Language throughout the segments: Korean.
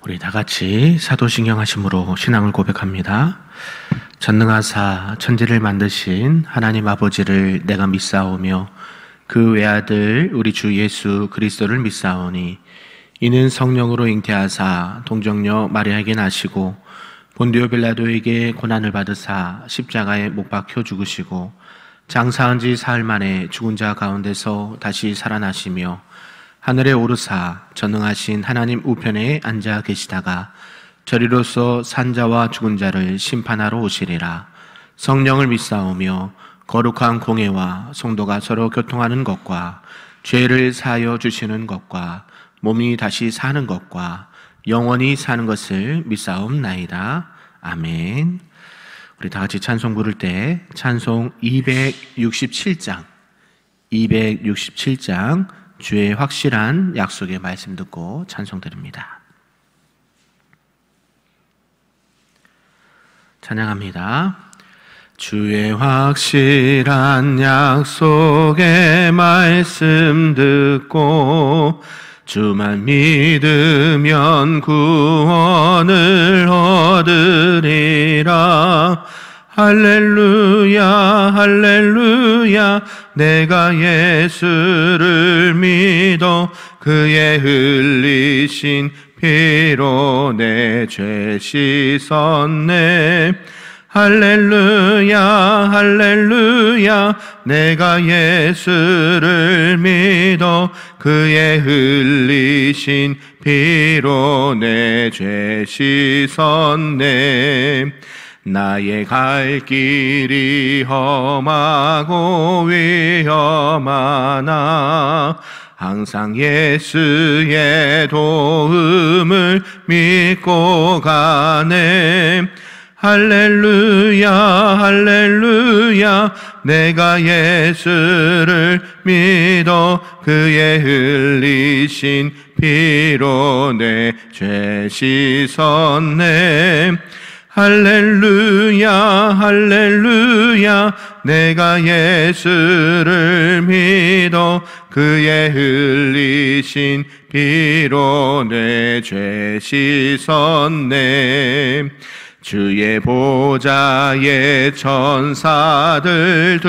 우리 다 같이 사도신경 하심으로 신앙을 고백합니다. 전능하사 천지를 만드신 하나님 아버지를 내가 믿사오며 그 외아들 우리 주 예수 그리스도를 믿사오니 이는 성령으로 잉태하사 동정녀 마리아에게 나시고 본디오 빌라도에게 고난을 받으사 십자가에 못 박혀 죽으시고 장사한 지 사흘 만에 죽은 자 가운데서 다시 살아나시며 하늘에 오르사 전능하신 하나님 우편에 앉아 계시다가 저리로서 산자와 죽은 자를 심판하러 오시리라. 성령을 믿사오며 거룩한 공회와 성도가 서로 교통하는 것과 죄를 사하여 주시는 것과 몸이 다시 사는 것과 영원히 사는 것을 믿사옵나이다. 아멘. 우리 다 같이 찬송 부를 때 찬송 267장 주의 확실한 약속의 말씀 듣고 찬송 드립니다. 찬양합니다. 주의 확실한 약속의 말씀 듣고 주만 믿으면 구원을 얻으리라. 할렐루야 할렐루야 내가 예수를 믿어 그의 흘리신 피로 내 죄 씻었네. 할렐루야 할렐루야 내가 예수를 믿어 그의 흘리신 피로 내 죄 씻었네. 나의 갈 길이 험하고 위험하나 항상 예수의 도움을 믿고 가네. 할렐루야 할렐루야 내가 예수를 믿어 그의 흘리신 피로 내 죄 씻었네. 할렐루야 할렐루야 내가 예수를 믿어 그의 흘리신 피로 내 죄 씻었네. 주의 보좌에 천사들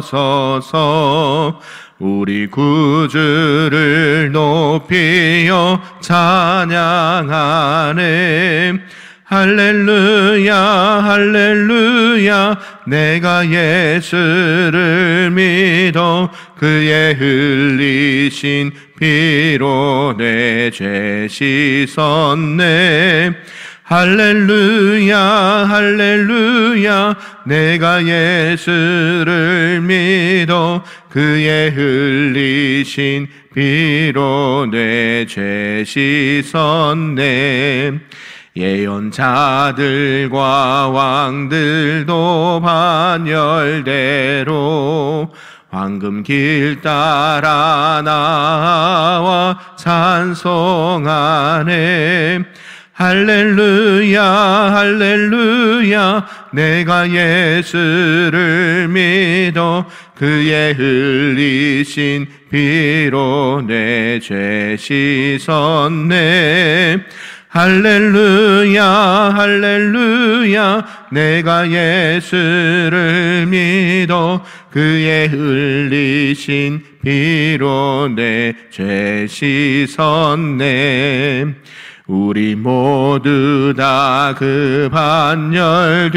둘러서서 우리 구주를 높이어 찬양하네. 할렐루야 할렐루야 내가 예수를 믿어 그의 흘리신 피로 내 죄 씻었네. 할렐루야 할렐루야 내가 예수를 믿어 그의 흘리신 피로 내 죄 씻었네. 예언자들과 왕들도 반열대로 황금 길 따라 나와 찬송하네. 할렐루야 할렐루야 내가 예수를 믿어 그의 흘리신 피로 내 죄 씻었네. 할렐루야 할렐루야 내가 예수를 믿어 그의 흘리신 피로 내 죄 씻었네. 우리 모두 다 그 반열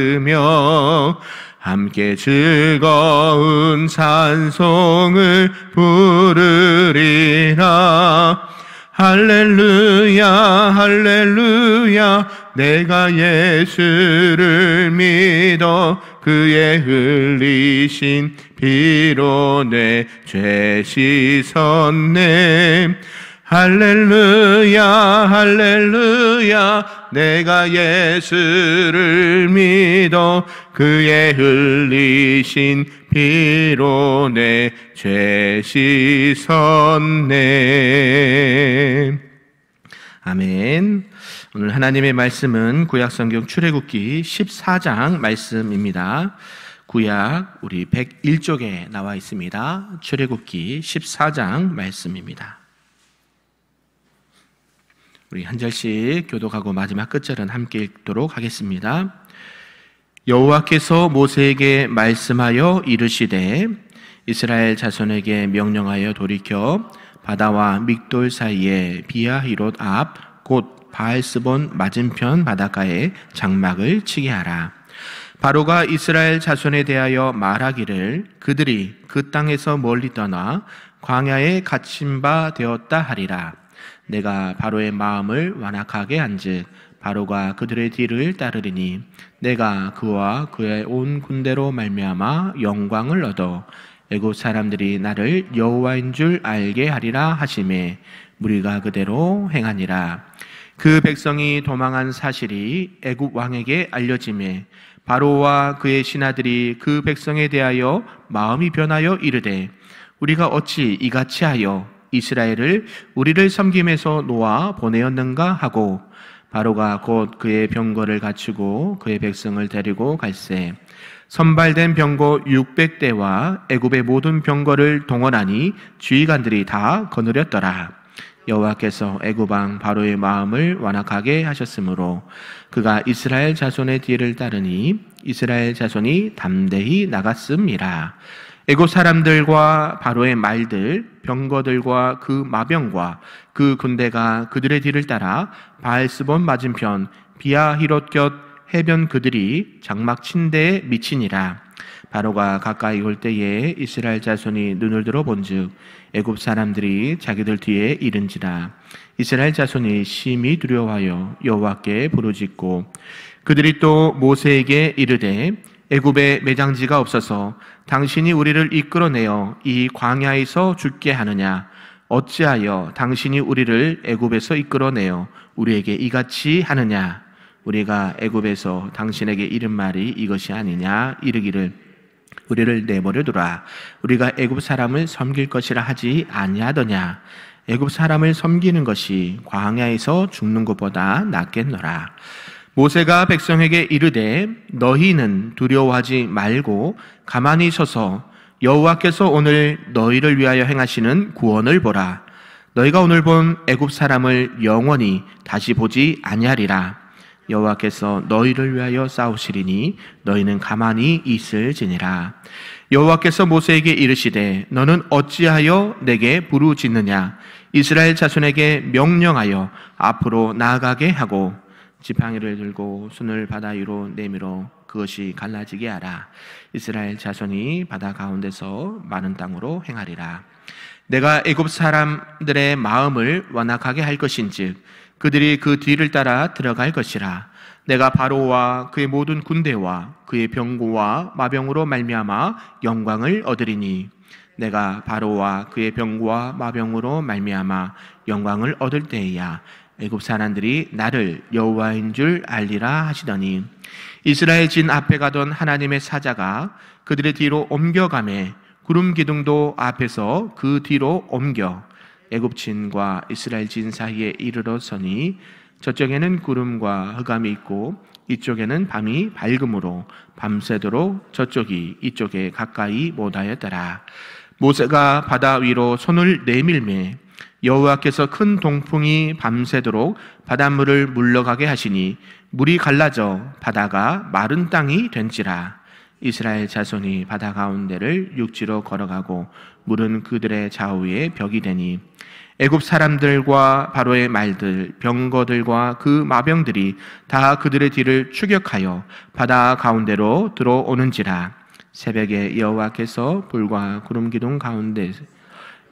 뒤따르며 함께 즐거운 찬송을 부르리라. 할렐루야 할렐루야 내가 예수를 믿어 그의 흘리신 피로 내 죄 씻었네. 할렐루야 할렐루야 내가 예수를 믿어 그의 흘리신 피로 내 죄 씻었네. 아멘. 오늘 하나님의 말씀은 구약성경 출애굽기 14장 말씀입니다. 구약 우리 101쪽에 나와 있습니다. 출애굽기 14장 말씀입니다. 우리 한 절씩 교독하고 마지막 끝절은 함께 읽도록 하겠습니다. 여호와께서 모세에게 말씀하여 이르시되 이스라엘 자손에게 명령하여 돌이켜 바다와 믹돌 사이에 비아히롯 앞 곧 바알스본 맞은편 바닷가에 장막을 치게 하라. 바로가 이스라엘 자손에 대하여 말하기를 그들이 그 땅에서 멀리 떠나 광야에 갇힌 바 되었다 하리라. 내가 바로의 마음을 완악하게 한즉 바로가 그들의 뒤를 따르리니 내가 그와 그의 온 군대로 말미암아 영광을 얻어 애굽 사람들이 나를 여호와인 줄 알게 하리라 하시매 무리가 그대로 행하니라. 그 백성이 도망한 사실이 애굽 왕에게 알려지매 바로와 그의 신하들이 그 백성에 대하여 마음이 변하여 이르되 우리가 어찌 이같이 하여 이스라엘을 우리를 섬김에서 놓아 보내었는가 하고 바로가 곧 그의 병거를 갖추고 그의 백성을 데리고 갈새 선발된 병거 600대와 애굽의 모든 병거를 동원하니 주의관들이 다 거느렸더라. 여호와께서 애굽 왕 바로의 마음을 완악하게 하셨으므로 그가 이스라엘 자손의 뒤를 따르니 이스라엘 자손이 담대히 나갔음이라. 애굽 사람들과 바로의 말들, 병거들과 그 마병과 그 군대가 그들의 뒤를 따라 바알스본 맞은편 비아히롯 곁 해변 그들이 장막 친 데에 미치니라. 바로가 가까이 올 때에 이스라엘 자손이 눈을 들어 본즉 애굽 사람들이 자기들 뒤에 이른지라. 이스라엘 자손이 심히 두려워하여 여호와께 부르짖고 그들이 또 모세에게 이르되 애굽에 매장지가 없어서 당신이 우리를 이끌어내어 이 광야에서 죽게 하느냐? 어찌하여 당신이 우리를 애굽에서 이끌어내어 우리에게 이같이 하느냐? 우리가 애굽에서 당신에게 이른 말이 이것이 아니냐? 이르기를 우리를 내버려 두라. 우리가 애굽 사람을 섬길 것이라 하지 아니하더냐? 애굽 사람을 섬기는 것이 광야에서 죽는 것보다 낫겠노라. 모세가 백성에게 이르되 너희는 두려워하지 말고 가만히 서서 여호와께서 오늘 너희를 위하여 행하시는 구원을 보라. 너희가 오늘 본 애굽 사람을 영원히 다시 보지 아니하리라. 여호와께서 너희를 위하여 싸우시리니 너희는 가만히 있을지니라. 여호와께서 모세에게 이르시되 너는 어찌하여 내게 부르짖느냐? 이스라엘 자손에게 명령하여 앞으로 나아가게 하고 지팡이를 들고 손을 바다 위로 내밀어 그것이 갈라지게 하라. 이스라엘 자손이 바다 가운데서 많은 땅으로 행하리라. 내가 애굽 사람들의 마음을 완악하게 할 것인즉 그들이 그 뒤를 따라 들어갈 것이라. 내가 바로와 그의 모든 군대와 그의 병거와 마병으로 말미암아 영광을 얻으리니 내가 바로와 그의 병거와 마병으로 말미암아 영광을 얻을 때에야 애굽 사람들이 나를 여호와인 줄 알리라 하시더니 이스라엘 진 앞에 가던 하나님의 사자가 그들의 뒤로 옮겨가매 구름 기둥도 앞에서 그 뒤로 옮겨 애굽 진과 이스라엘 진 사이에 이르러 서니 저쪽에는 구름과 흑암이 있고 이쪽에는 밤이 밝음으로 밤새도록 저쪽이 이쪽에 가까이 못하였더라. 모세가 바다 위로 손을 내밀매 여호와께서 큰 동풍이 밤새도록 바닷물을 물러가게 하시니 물이 갈라져 바다가 마른 땅이 된지라. 이스라엘 자손이 바다 가운데를 육지로 걸어가고 물은 그들의 좌우에 벽이 되니 애굽 사람들과 바로의 말들, 병거들과 그 마병들이 다 그들의 뒤를 추격하여 바다 가운데로 들어오는지라. 새벽에 여호와께서 불과 구름 기둥 가운데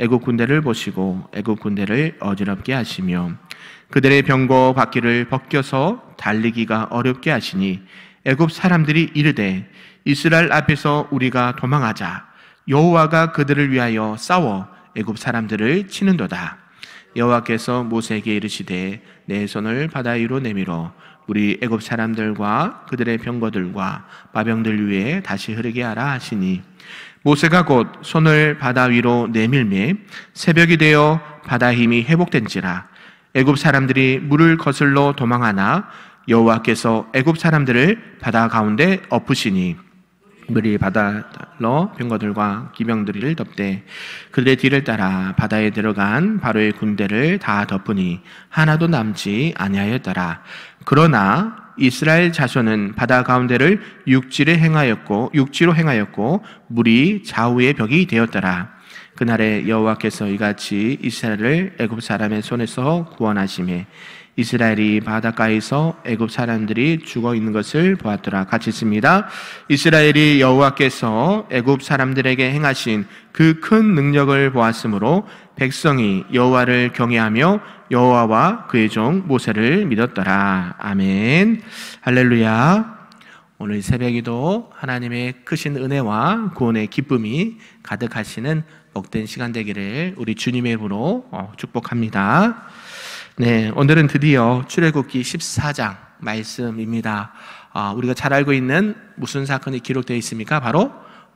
애굽 군대를 보시고 애굽 군대를 어지럽게 하시며 그들의 병거 바퀴를 벗겨서 달리기가 어렵게 하시니 애굽 사람들이 이르되 이스라엘 앞에서 우리가 도망하자. 여호와가 그들을 위하여 싸워 애굽 사람들을 치는도다. 여호와께서 모세에게 이르시되 내 손을 바다 위로 내밀어 우리 애굽 사람들과 그들의 병거들과 마병들 위에 다시 흐르게 하라 하시니 모세가 곧 손을 바다 위로 내밀매 새벽이 되어 바다 힘이 회복된지라. 애굽 사람들이 물을 거슬러 도망하나 여호와께서 애굽 사람들을 바다 가운데 엎으시니 물이 바다로 병거들과 기병들을 덮되 그들의 뒤를 따라 바다에 들어간 바로의 군대를 다 덮으니 하나도 남지 아니하였더라. 그러나 이스라엘 자손은 바다 가운데를 육지로 행하였고 물이 좌우의 벽이 되었더라. 그날에 여호와께서 이같이 이스라엘을 애굽 사람의 손에서 구원하시매 이스라엘이 바닷가에서 애굽 사람들이 죽어 있는 것을 보았더라. 같이 있습니다. 이스라엘이 여호와께서 애굽 사람들에게 행하신 그 큰 능력을 보았으므로 백성이 여호와를 경외하며 여호와와 그의 종 모세를 믿었더라. 아멘. 할렐루야. 오늘 새벽에도 하나님의 크신 은혜와 구원의 기쁨이 가득하시는 복된 시간 되기를 우리 주님의 이름으로 축복합니다. 네, 오늘은 드디어 출애굽기 14장 말씀입니다. 우리가 잘 알고 있는 무슨 사건이 기록되어 있습니까? 바로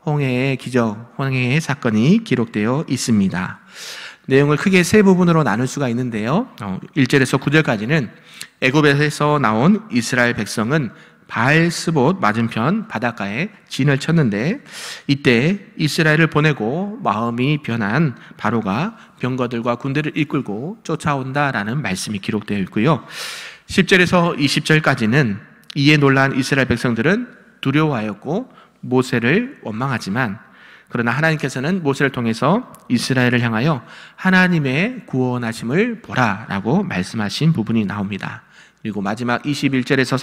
홍해의 기적, 홍해의 사건이 기록되어 있습니다. 내용을 크게 세 부분으로 나눌 수가 있는데요. 1절에서 9절까지는 애굽에서 나온 이스라엘 백성은 바알스봇 맞은편 바닷가에 진을 쳤는데 이때 이스라엘을 보내고 마음이 변한 바로가 병거들과 군대를 이끌고 쫓아온다라는 말씀이 기록되어 있고요. 10절에서 20절까지는 이에 놀란 이스라엘 백성들은 두려워하였고 모세를 원망하지만 그러나 하나님께서는 모세를 통해서 이스라엘을 향하여 하나님의 구원하심을 보라라고 말씀하신 부분이 나옵니다. 그리고 마지막 21절에서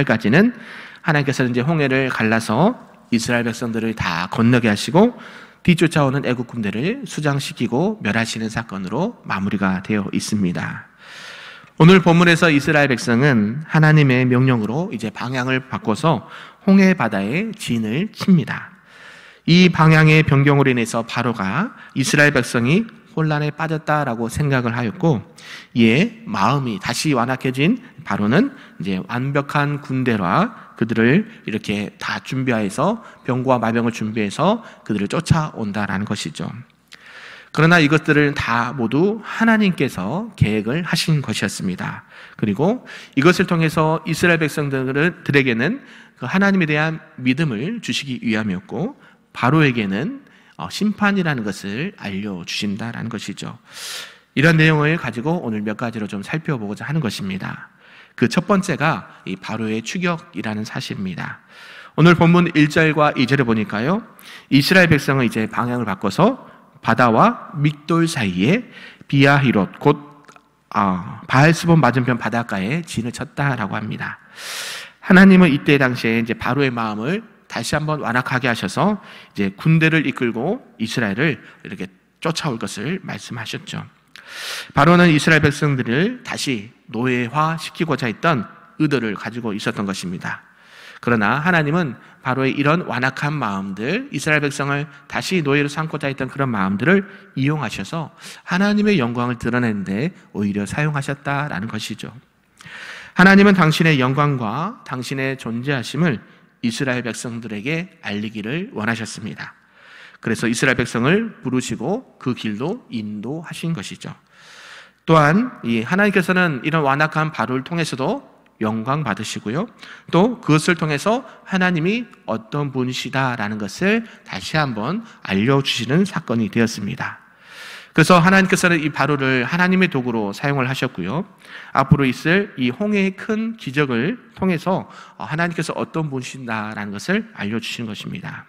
31절까지는 하나님께서는 이제 홍해를 갈라서 이스라엘 백성들을 다 건너게 하시고 뒤쫓아오는 애국 군대를 수장시키고 멸하시는 사건으로 마무리가 되어 있습니다. 오늘 본문에서 이스라엘 백성은 하나님의 명령으로 이제 방향을 바꿔서 홍해 바다에 진을 칩니다. 이 방향의 변경으로 인해서 바로가 이스라엘 백성이 혼란에 빠졌다라고 생각을 하였고 이에 마음이 다시 완악해진 바로는 이제 완벽한 군대와 그들을 이렇게 다 준비해서 병과 마병을 준비해서 그들을 쫓아온다라는 것이죠. 그러나 이것들을 다 모두 하나님께서 계획을 하신 것이었습니다. 그리고 이것을 통해서 이스라엘 백성들에게는 그 하나님에 대한 믿음을 주시기 위함이었고 바로에게는 심판이라는 것을 알려주신다라는 것이죠. 이런 내용을 가지고 오늘 몇 가지로 좀 살펴보고자 하는 것입니다. 그 첫 번째가 이 바로의 추격이라는 사실입니다. 오늘 본문 1절과 2절에 보니까요, 이스라엘 백성은 이제 방향을 바꿔서 바다와 믹돌 사이에 비아히롯 곧 바알스본 맞은편 바닷가에 진을 쳤다라고 합니다. 하나님은 이때 당시에 이제 바로의 마음을 다시 한번 완악하게 하셔서 이제 군대를 이끌고 이스라엘을 이렇게 쫓아올 것을 말씀하셨죠. 바로는 이스라엘 백성들을 다시 노예화 시키고자 했던 의도를 가지고 있었던 것입니다. 그러나 하나님은 바로의 이런 완악한 마음들, 이스라엘 백성을 다시 노예로 삼고자 했던 그런 마음들을 이용하셔서 하나님의 영광을 드러내는데 오히려 사용하셨다라는 것이죠. 하나님은 당신의 영광과 당신의 존재하심을 이스라엘 백성들에게 알리기를 원하셨습니다. 그래서 이스라엘 백성을 부르시고 그 길로 인도하신 것이죠. 또한 이 하나님께서는 이런 완악한 바로를 통해서도 영광 받으시고요. 또 그것을 통해서 하나님이 어떤 분이시다라는 것을 다시 한번 알려주시는 사건이 되었습니다. 그래서 하나님께서는 이 바로를 하나님의 도구로 사용을 하셨고요. 앞으로 있을 이 홍해의 큰 기적을 통해서 하나님께서 어떤 분이신다라는 것을 알려주시는 것입니다.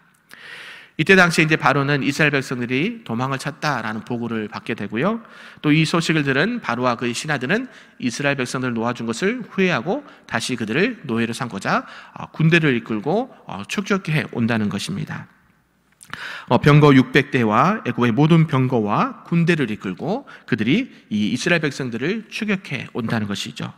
이때 당시에 이제 바로는 이스라엘 백성들이 도망을 쳤다라는 보고를 받게 되고요. 또 이 소식을 들은 바로와 그의 신하들은 이스라엘 백성들을 놓아준 것을 후회하고 다시 그들을 노예로 삼고자 군대를 이끌고 축적해 온다는 것입니다. 병거 600대와 애굽의 모든 병거와 군대를 이끌고 그들이 이 이스라엘 백성들을 추격해 온다는 것이죠.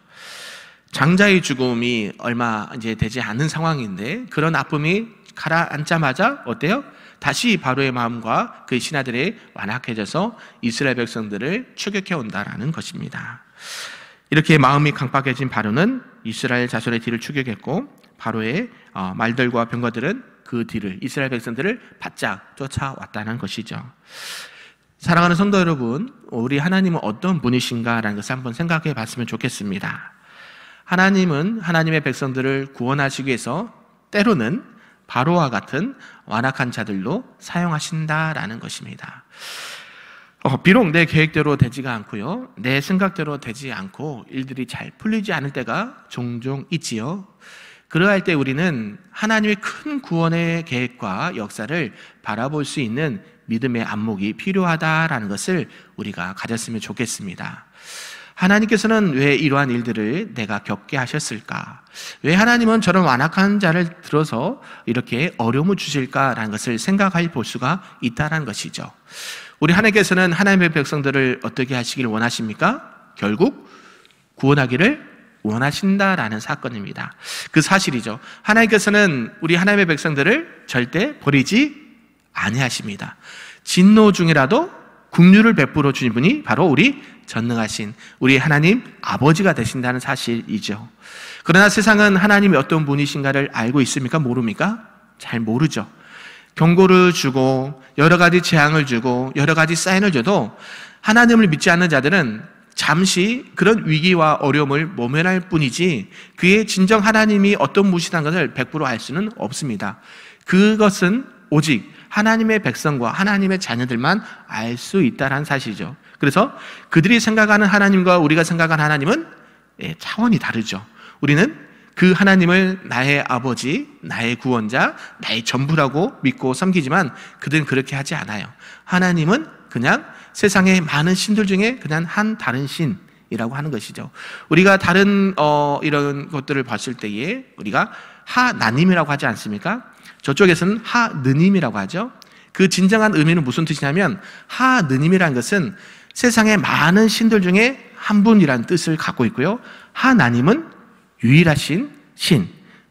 장자의 죽음이 얼마 이제 되지 않은 상황인데 그런 아픔이 가라앉자마자 어때요? 다시 바로의 마음과 그의 신하들이 완악해져서 이스라엘 백성들을 추격해 온다라는 것입니다. 이렇게 마음이 강박해진 바로는 이스라엘 자손의 뒤를 추격했고 바로의 말들과 병거들은 그 뒤를 이스라엘 백성들을 바짝 쫓아왔다는 것이죠. 사랑하는 성도 여러분, 우리 하나님은 어떤 분이신가라는 것을 한번 생각해 봤으면 좋겠습니다. 하나님은 하나님의 백성들을 구원하시기 위해서 때로는 바로와 같은 완악한 자들로 사용하신다라는 것입니다. 비록 내 계획대로 되지가 않고요, 내 생각대로 되지 않고 일들이 잘 풀리지 않을 때가 종종 있지요. 그러할 때 우리는 하나님의 큰 구원의 계획과 역사를 바라볼 수 있는 믿음의 안목이 필요하다라는 것을 우리가 가졌으면 좋겠습니다. 하나님께서는 왜 이러한 일들을 내가 겪게 하셨을까? 왜 하나님은 저런 완악한 자를 들어서 이렇게 어려움을 주실까라는 것을 생각해 볼 수가 있다는 것이죠. 우리 하나님께서는 하나님의 백성들을 어떻게 하시길 원하십니까? 결국 구원하기를 원하신다라는 사건입니다. 그 사실이죠. 하나님께서는 우리 하나님의 백성들을 절대 버리지 아니하십니다. 진노 중이라도 긍휼을 베풀어 주신 분이 바로 우리 전능하신 우리 하나님 아버지가 되신다는 사실이죠. 그러나 세상은 하나님이 어떤 분이신가를 알고 있습니까? 모릅니까? 잘 모르죠. 경고를 주고 여러 가지 재앙을 주고 여러 가지 사인을 줘도 하나님을 믿지 않는 자들은 잠시 그런 위기와 어려움을 모면할 뿐이지 그의 진정 하나님이 어떤 분이시다는 것을 100% 알 수는 없습니다. 그것은 오직 하나님의 백성과 하나님의 자녀들만 알 수 있다는 사실이죠. 그래서 그들이 생각하는 하나님과 우리가 생각하는 하나님은 차원이 다르죠. 우리는 그 하나님을 나의 아버지, 나의 구원자, 나의 전부라고 믿고 섬기지만 그들은 그렇게 하지 않아요. 하나님은 그냥 세상의 많은 신들 중에 그냥 한 다른 신이라고 하는 것이죠. 우리가 다른 이런 것들을 봤을 때에 우리가 하나님이라고 하지 않습니까? 저쪽에서는 하느님이라고 하죠. 그 진정한 의미는 무슨 뜻이냐면 하느님이라는 것은 세상의 많은 신들 중에 한 분이라는 뜻을 갖고 있고요, 하나님은 유일하신 신,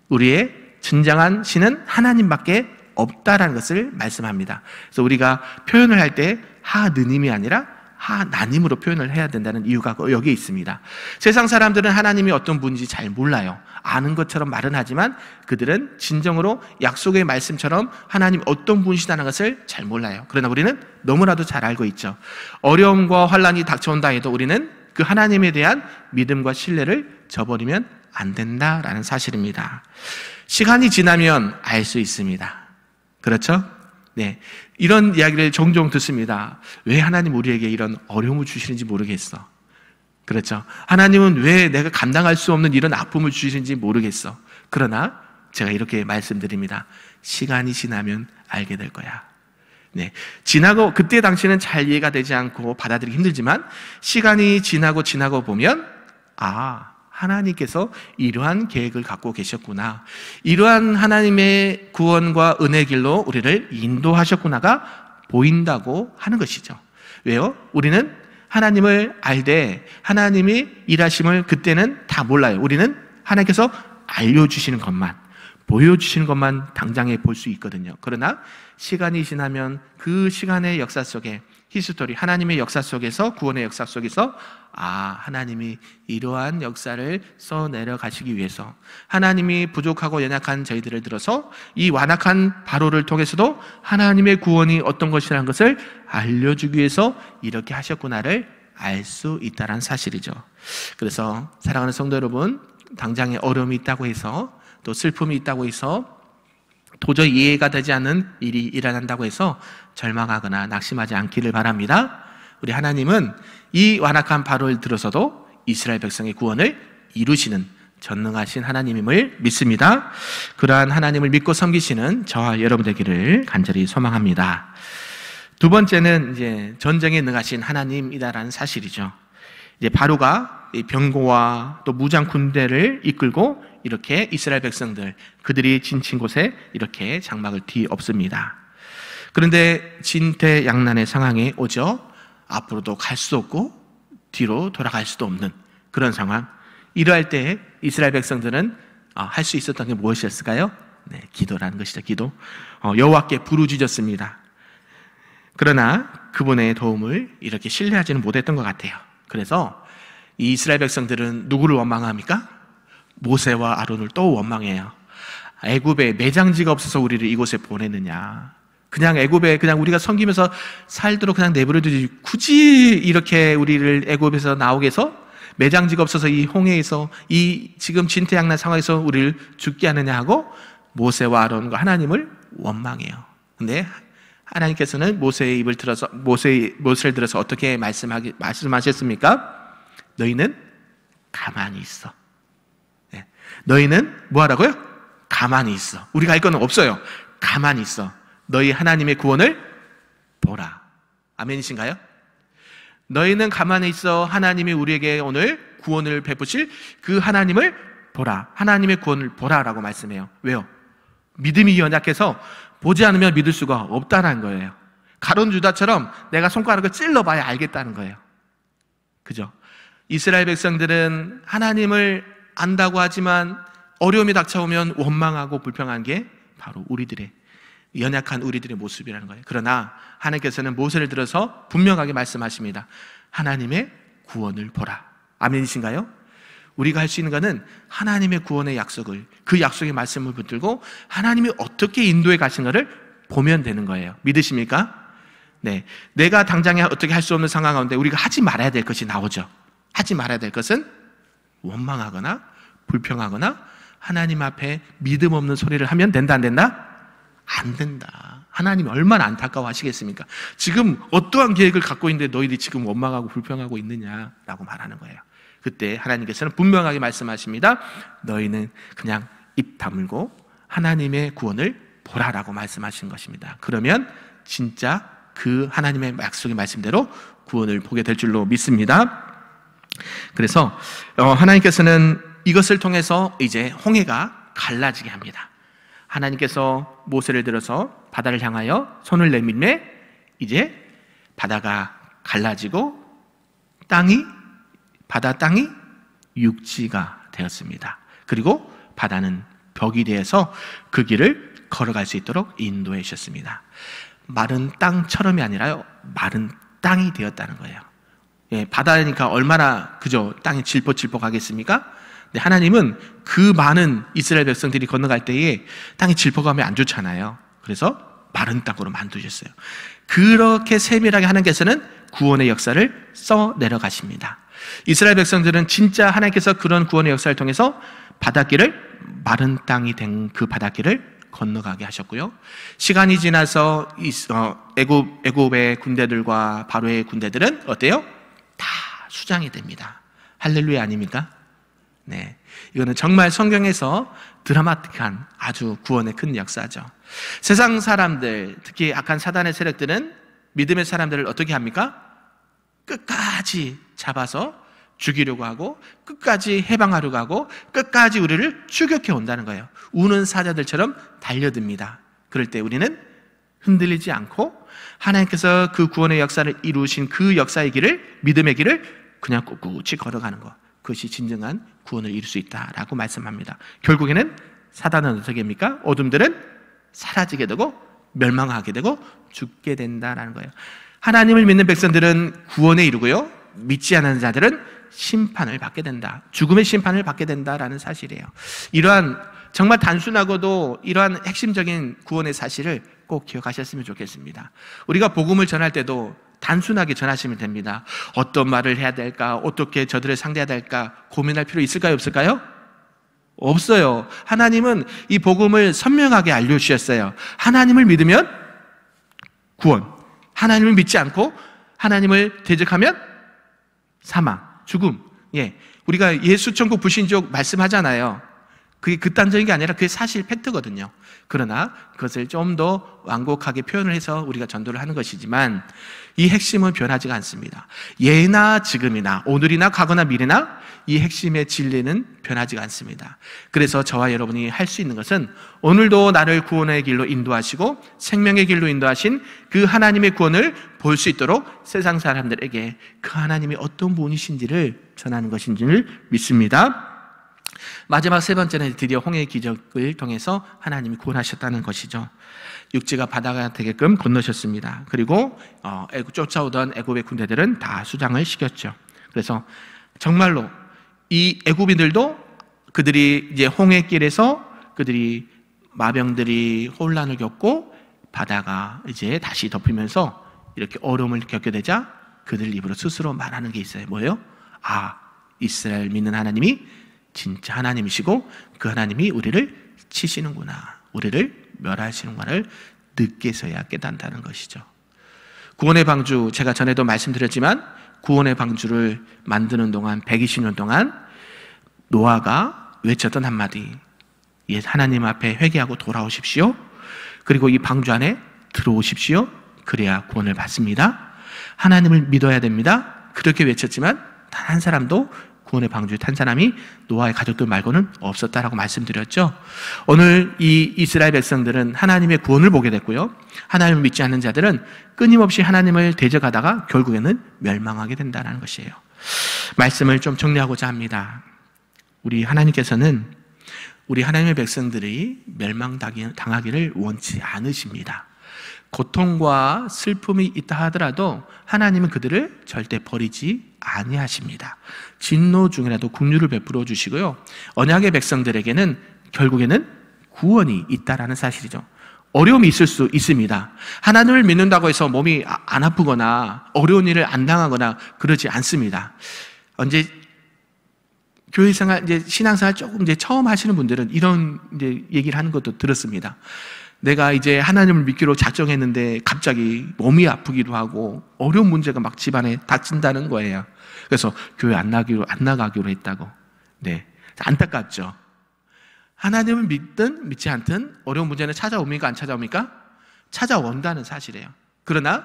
우리의 진정한 신은 하나님밖에 없다라는 것을 말씀합니다. 그래서 우리가 표현을 할 때 하느님이 아니라 하나님으로 표현을 해야 된다는 이유가 여기에 있습니다. 세상 사람들은 하나님이 어떤 분인지 잘 몰라요. 아는 것처럼 말은 하지만 그들은 진정으로 약속의 말씀처럼 하나님 어떤 분이시다는 것을 잘 몰라요. 그러나 우리는 너무나도 잘 알고 있죠. 어려움과 환난이 닥쳐온다 해도 우리는 그 하나님에 대한 믿음과 신뢰를 저버리면 안 된다라는 사실입니다. 시간이 지나면 알 수 있습니다. 그렇죠? 네, 이런 이야기를 종종 듣습니다. 왜 하나님 우리에게 이런 어려움을 주시는지 모르겠어. 그렇죠? 하나님은 왜 내가 감당할 수 없는 이런 아픔을 주시는지 모르겠어. 그러나 제가 이렇게 말씀드립니다. 시간이 지나면 알게 될 거야. 네, 지나고 그때 당시는 잘 이해가 되지 않고 받아들이기 힘들지만 시간이 지나고 보면 하나님께서 이러한 계획을 갖고 계셨구나, 이러한 하나님의 구원과 은혜 길로 우리를 인도하셨구나가 보인다고 하는 것이죠. 왜요? 우리는 하나님을 알되 하나님이 일하심을 그때는 다 몰라요. 우리는 하나님께서 알려주시는 것만, 보여주시는 것만 당장에 볼 수 있거든요. 그러나 시간이 지나면 그 시간의 역사 속에, 히스토리, 하나님의 역사 속에서, 구원의 역사 속에서 하나님이 이러한 역사를 써내려 가시기 위해서, 하나님이 부족하고 연약한 저희들을 들어서 이 완악한 바로를 통해서도 하나님의 구원이 어떤 것이라는 것을 알려주기 위해서 이렇게 하셨구나를 알 수 있다는 사실이죠. 그래서 사랑하는 성도 여러분, 당장에 어려움이 있다고 해서, 또 슬픔이 있다고 해서, 도저히 이해가 되지 않는 일이 일어난다고 해서 절망하거나 낙심하지 않기를 바랍니다. 우리 하나님은 이 완악한 바로를 들어서도 이스라엘 백성의 구원을 이루시는 전능하신 하나님임을 믿습니다. 그러한 하나님을 믿고 섬기시는 저와 여러분 되기를 간절히 소망합니다. 두 번째는 이제 전쟁에 능하신 하나님이다라는 사실이죠. 이제 바로가 병거와 또 무장 군대를 이끌고 이렇게 이스라엘 백성들, 그들이 지친 곳에 이렇게 장막을 뒤엎습니다. 그런데 진퇴양난의 상황에 오죠. 앞으로도 갈 수 없고 뒤로 돌아갈 수도 없는 그런 상황. 이러할 때 이스라엘 백성들은 할 수 있었던 게 무엇이었을까요? 네, 기도라는 것이죠. 기도. 여호와께 부르짖었습니다. 그러나 그분의 도움을 이렇게 신뢰하지는 못했던 것 같아요. 그래서 이 이스라엘 백성들은 누구를 원망합니까? 모세와 아론을 또 원망해요. 애굽에 매장지가 없어서 우리를 이곳에 보내느냐, 그냥 애굽에 그냥 우리가 섬기면서 살도록 그냥 내버려두지 굳이 이렇게 우리를 애굽에서 나오게 해서 매장지가 없어서 이 홍해에서 이 지금 진퇴양난 상황에서 우리를 죽게 하느냐 하고 모세와 아론과 하나님을 원망해요. 근데 하나님께서는 모세를 들어서 어떻게 말씀하셨습니까? 너희는 가만히 있어. 네. 너희는 뭐 하라고요? 가만히 있어. 우리가 할 건 없어요. 가만히 있어. 너희 하나님의 구원을 보라. 아멘이신가요? 너희는 가만히 있어. 하나님이 우리에게 오늘 구원을 베푸실 그 하나님을 보라. 하나님의 구원을 보라라고 말씀해요. 왜요? 믿음이 연약해서 보지 않으면 믿을 수가 없다는 거예요. 가룟 유다처럼 내가 손가락을 찔러봐야 알겠다는 거예요. 그죠? 이스라엘 백성들은 하나님을 안다고 하지만 어려움이 닥쳐오면 원망하고 불평한 게 바로 연약한 우리들의 모습이라는 거예요. 그러나 하나님께서는 모세를 들어서 분명하게 말씀하십니다. 하나님의 구원을 보라. 아멘이신가요? 우리가 할 수 있는 것은 하나님의 구원의 약속을, 그 약속의 말씀을 붙들고 하나님이 어떻게 인도해 가신 것을 보면 되는 거예요. 믿으십니까? 네. 내가 당장에 어떻게 할 수 없는 상황 가운데 우리가 하지 말아야 될 것이 나오죠. 하지 말아야 될 것은 원망하거나 불평하거나 하나님 앞에 믿음 없는 소리를 하면 된다, 안 된다? 안 된다. 하나님이 얼마나 안타까워 하시겠습니까? 지금 어떠한 계획을 갖고 있는데 너희들이 지금 원망하고 불평하고 있느냐라고 말하는 거예요. 그때 하나님께서는 분명하게 말씀하십니다. 너희는 그냥 입 다물고 하나님의 구원을 보라라고 말씀하신 것입니다. 그러면 진짜 그 하나님의 약속의 말씀대로 구원을 보게 될 줄로 믿습니다. 그래서 하나님께서는 이것을 통해서 이제 홍해가 갈라지게 합니다. 하나님께서 모세를 들어서 바다를 향하여 손을 내밀매 이제 바다가 갈라지고 바다 땅이 육지가 되었습니다. 그리고 바다는 벽이 되어서 그 길을 걸어갈 수 있도록 인도해 주셨습니다. 마른 땅처럼이 아니라요, 마른 땅이 되었다는 거예요. 예, 바다니까 얼마나 그죠? 땅이 질퍽질퍽하겠습니까? 근데 하나님은 그 많은 이스라엘 백성들이 건너갈 때에 땅이 질퍽하면 안 좋잖아요. 그래서 마른 땅으로 만드셨어요. 그렇게 세밀하게 하나님께서는 구원의 역사를 써 내려가십니다. 이스라엘 백성들은 진짜 하나님께서 그런 구원의 역사를 통해서 바닷길을, 마른 땅이 된 그 바닷길을 건너가게 하셨고요. 시간이 지나서 애굽의 군대들과 바로의 군대들은 어때요? 다 수장이 됩니다. 할렐루야 아닙니까? 네, 이거는 정말 성경에서 드라마틱한 아주 구원의 큰 역사죠. 세상 사람들, 특히 악한 사단의 세력들은 믿음의 사람들을 어떻게 합니까? 끝까지 잡아서 죽이려고 하고 끝까지 해방하려고 하고 끝까지 우리를 추격해 온다는 거예요. 우는 사자들처럼 달려듭니다. 그럴 때 우리는 흔들리지 않고 하나님께서 그 구원의 역사를 이루신 그 역사의 길을, 믿음의 길을 그냥 꿋꿋이 걸어가는 것, 그것이 진정한 구원을 이룰 수 있다라고 말씀합니다. 결국에는 사단은 어떻게 합니까? 어둠들은 사라지게 되고 멸망하게 되고 죽게 된다라는 거예요. 하나님을 믿는 백성들은 구원에 이르고요, 믿지 않는 자들은 심판을 받게 된다, 죽음의 심판을 받게 된다라는 사실이에요. 이러한 정말 단순하고도 이러한 핵심적인 구원의 사실을 꼭 기억하셨으면 좋겠습니다. 우리가 복음을 전할 때도 단순하게 전하시면 됩니다. 어떤 말을 해야 될까, 어떻게 저들을 상대해야 될까 고민할 필요 있을까요, 없을까요? 없어요. 하나님은 이 복음을 선명하게 알려주셨어요. 하나님을 믿으면 구원, 하나님을 믿지 않고 하나님을 대적하면 사망, 죽음. 예, 우리가 예수 천국 불신족 말씀하잖아요. 그게 극단적인 게 아니라 그게 사실 팩트거든요. 그러나 그것을 좀 더 완곡하게 표현을 해서 우리가 전도를 하는 것이지만 이 핵심은 변하지가 않습니다. 예나 지금이나 오늘이나 과거나 미래나 이 핵심의 진리는 변하지가 않습니다. 그래서 저와 여러분이 할 수 있는 것은 오늘도 나를 구원의 길로 인도하시고 생명의 길로 인도하신 그 하나님의 구원을 볼 수 있도록 세상 사람들에게 그 하나님이 어떤 분이신지를 전하는 것인지를 믿습니다. 마지막 세 번째는 드디어 홍해의 기적을 통해서 하나님이 구원하셨다는 것이죠. 육지가 바다가 되게끔 건너셨습니다. 그리고 쫓아오던 애굽의 군대들은 다 수장을 시켰죠. 그래서 정말로 이 애굽인들도 그들이 이제 홍해길에서 그들이 마병들이 혼란을 겪고 바다가 이제 다시 덮이면서 이렇게 어려움을 겪게 되자 그들 입으로 스스로 말하는 게 있어요. 뭐예요? 아, 이스라엘 믿는 하나님이 진짜 하나님이시고 그 하나님이 우리를 치시는구나. 우리를 멸하시는가를 늦게서야 깨닫는다는 것이죠. 구원의 방주, 제가 전에도 말씀드렸지만 구원의 방주를 만드는 동안 120년 동안 노아가 외쳤던 한마디, 하나님 앞에 회개하고 돌아오십시오. 그리고 이 방주 안에 들어오십시오. 그래야 구원을 받습니다. 하나님을 믿어야 됩니다. 그렇게 외쳤지만 단 한 사람도 구원의 방주에 탄 사람이 노아의 가족들 말고는 없었다라고 말씀드렸죠. 오늘 이 이스라엘 백성들은 하나님의 구원을 보게 됐고요, 하나님을 믿지 않는 자들은 끊임없이 하나님을 대적하다가 결국에는 멸망하게 된다는 것이에요. 말씀을 좀 정리하고자 합니다. 우리 하나님께서는 우리 하나님의 백성들이 멸망당하기를 원치 않으십니다. 고통과 슬픔이 있다 하더라도 하나님은 그들을 절대 버리지 아니하십니다. 진노 중이라도 긍휼을 베풀어 주시고요, 언약의 백성들에게는 결국에는 구원이 있다라는 사실이죠. 어려움이 있을 수 있습니다. 하나님을 믿는다고 해서 몸이 안 아프거나 어려운 일을 안 당하거나 그러지 않습니다. 언제 교회 생활, 신앙생활 조금 처음 하시는 분들은 이런 얘기를 하는 것도 들었습니다. 내가 이제 하나님을 믿기로 작정했는데 갑자기 몸이 아프기도 하고 어려운 문제가 막 집안에 닥친다는 거예요. 그래서 교회 안 나가기로 했다고. 네, 안타깝죠. 하나님을 믿든 믿지 않든 어려운 문제는 찾아옵니까? 안 찾아옵니까? 찾아온다는 사실이에요. 그러나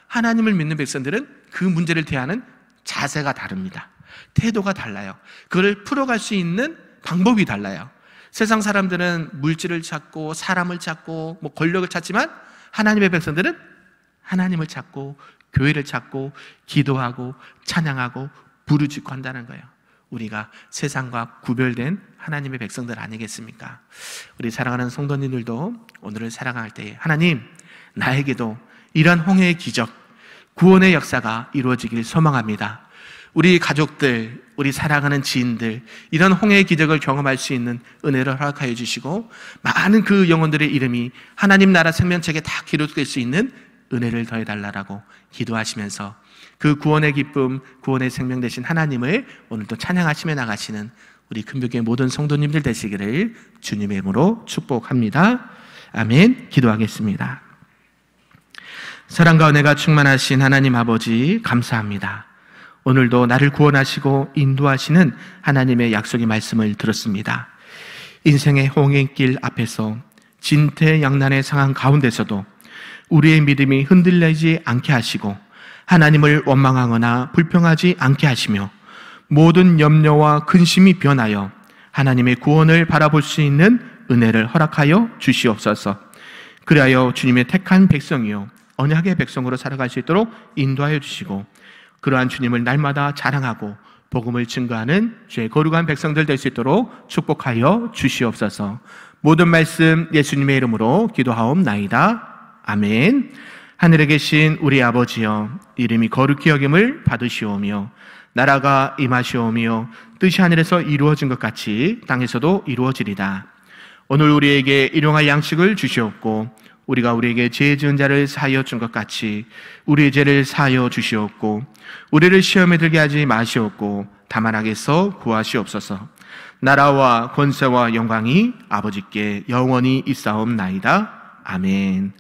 하나님을 믿는 백성들은 그 문제를 대하는 자세가 다릅니다. 태도가 달라요. 그걸 풀어갈 수 있는 방법이 달라요. 세상 사람들은 물질을 찾고 사람을 찾고 권력을 찾지만 하나님의 백성들은 하나님을 찾고 교회를 찾고 기도하고 찬양하고 부르짖고 한다는 거예요. 우리가 세상과 구별된 하나님의 백성들 아니겠습니까? 우리 사랑하는 성도님들도 오늘을 살아갈 때 하나님, 나에게도 이런 홍해의 기적, 구원의 역사가 이루어지길 소망합니다. 우리 가족들, 우리 사랑하는 지인들, 이런 홍해의 기적을 경험할 수 있는 은혜를 허락하여 주시고 많은 그 영혼들의 이름이 하나님 나라 생명책에 다 기록될 수 있는 은혜를 더해달라고 기도하시면서 그 구원의 기쁨, 구원의 생명 되신 하나님을 오늘도 찬양하시며 나가시는 우리 금벽교회 모든 성도님들 되시기를 주님의 이름으로 축복합니다. 아멘. 기도하겠습니다. 사랑과 은혜가 충만하신 하나님 아버지, 감사합니다. 오늘도 나를 구원하시고 인도하시는 하나님의 약속의 말씀을 들었습니다. 인생의 홍해길 앞에서 진퇴양난의 상황 가운데서도 우리의 믿음이 흔들리지 않게 하시고 하나님을 원망하거나 불평하지 않게 하시며 모든 염려와 근심이 변하여 하나님의 구원을 바라볼 수 있는 은혜를 허락하여 주시옵소서. 그리하여 주님의 택한 백성이요 언약의 백성으로 살아갈 수 있도록 인도하여 주시고 그러한 주님을 날마다 자랑하고 복음을 증거하는 주의 거룩한 백성들 될 수 있도록 축복하여 주시옵소서. 모든 말씀 예수님의 이름으로 기도하옵나이다. 아멘. 하늘에 계신 우리 아버지여, 이름이 거룩히 여김을 받으시오며 나라가 임하시오며 뜻이 하늘에서 이루어진 것 같이 땅에서도 이루어지리다. 오늘 우리에게 일용할 양식을 주시옵고 우리가 우리에게 죄 지은 자를 사하여 준 것 같이 우리의 죄를 사하여 주시옵고 우리를 시험에 들게 하지 마시옵고 다만 악에서 구하시옵소서. 나라와 권세와 영광이 아버지께 영원히 있사옵나이다. 아멘.